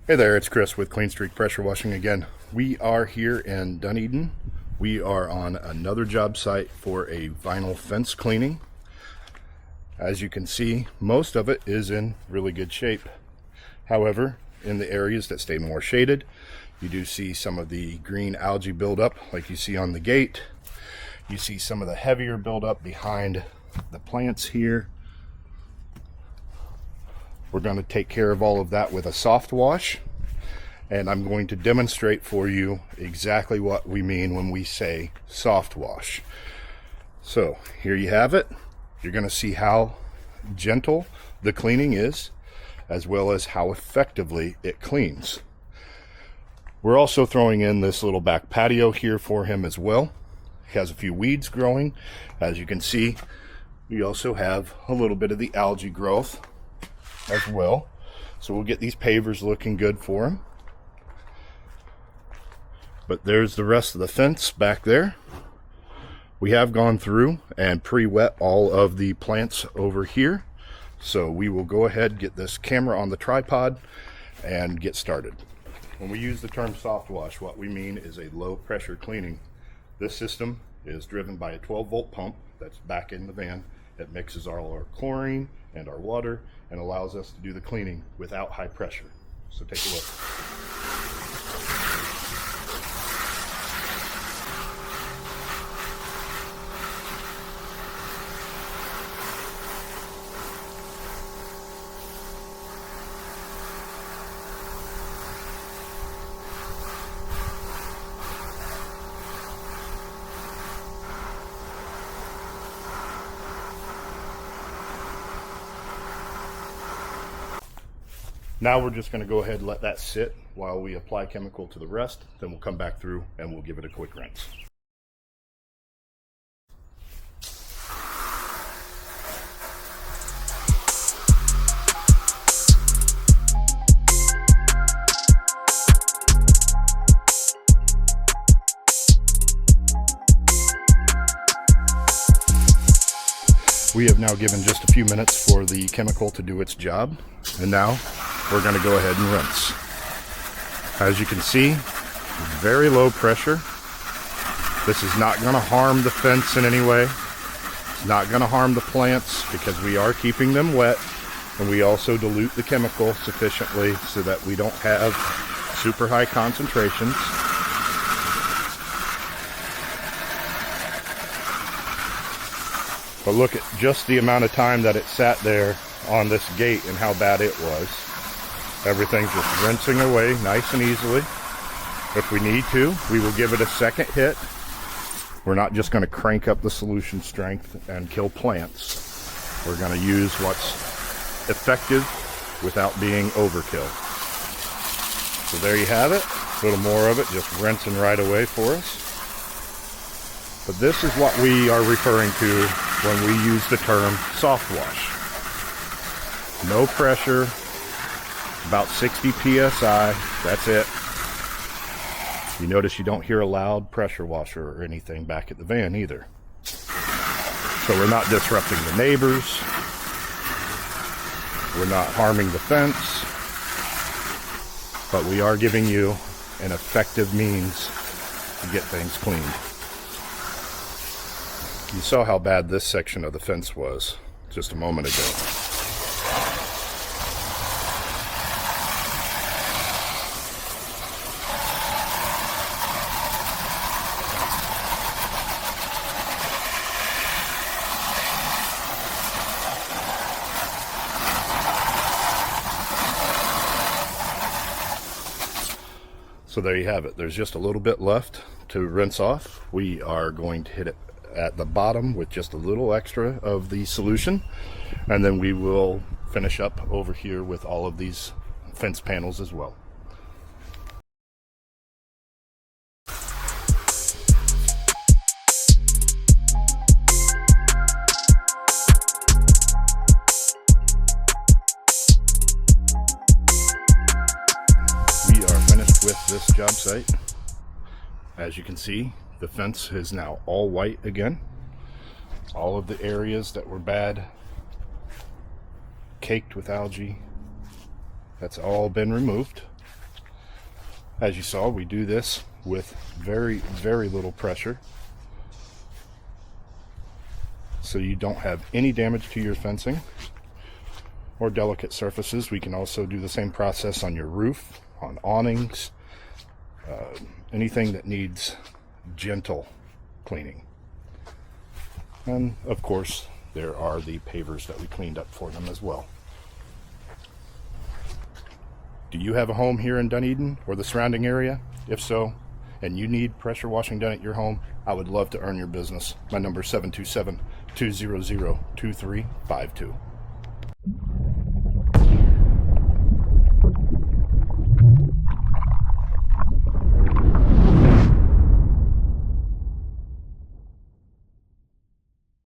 Hey there, it's Chris with Clean Streak Pressure Washing again. We are here in Dunedin. We are on another job site for a vinyl fence cleaning. As you can see, most of it is in really good shape. However, in the areas that stay more shaded, you do see some of the green algae buildup like you see on the gate. You see some of the heavier buildup behind the plants here. We're going to take care of all of that with a soft wash, and I'm going to demonstrate for you exactly what we mean when we say soft wash. So here you have it. You're going to see how gentle the cleaning is, as well as how effectively it cleans. We're also throwing in this little back patio here for him as well. He has a few weeds growing. As you can see, we also have a little bit of the algae growth as well. So we'll get these pavers looking good for him. But there's the rest of the fence back there. We have gone through and pre-wet all of the plants over here. So we will go ahead and get this camera on the tripod and get started. When we use the term soft wash, what we mean is a low pressure cleaning. This system is driven by a 12-volt pump that's back in the van. It mixes all our chlorine and our water and allows us to do the cleaning without high pressure. So take a look. Now we're just going to go ahead and let that sit while we apply chemical to the rest. Then we'll come back through and we'll give it a quick rinse. We have now given just a few minutes for the chemical to do its job, and now we're going to go ahead and rinse. As you can see, very low pressure. This is not going to harm the fence in any way. It's not going to harm the plants because we are keeping them wet, and we also dilute the chemical sufficiently so that we don't have super high concentrations. But look at just the amount of time that it sat there on this gate and how bad it was. Everything's just rinsing away nice and easily. If we need to, we will give it a second hit. We're not just going to crank up the solution strength and kill plants. We're going to use what's effective without being overkill. So there you have it. A little more of it just rinsing right away for us. But this is what we are referring to when we use the term soft wash. No pressure, about 60 psi, that's it. You notice you don't hear a loud pressure washer or anything back at the van either. So we're not disrupting the neighbors, we're not harming the fence, but we are giving you an effective means to get things cleaned. You saw how bad this section of the fence was just a moment ago. So there you have it. There's just a little bit left to rinse off. We are going to hit it at the bottom with just a little extra of the solution, and then we will finish up over here with all of these fence panels as well. We are finished with this job site. As you can see, the fence is now all white again. All of the areas that were bad, caked with algae, that's all been removed. As you saw, we do this with very, very little pressure, so you don't have any damage to your fencing or delicate surfaces. We can also do the same process on your roof, on awnings, anything that needs gentle cleaning. And of course, there are the pavers that we cleaned up for them as well. Do you have a home here in Dunedin or the surrounding area? If so, and you need pressure washing done at your home, I would love to earn your business. My number is 727-200-2352.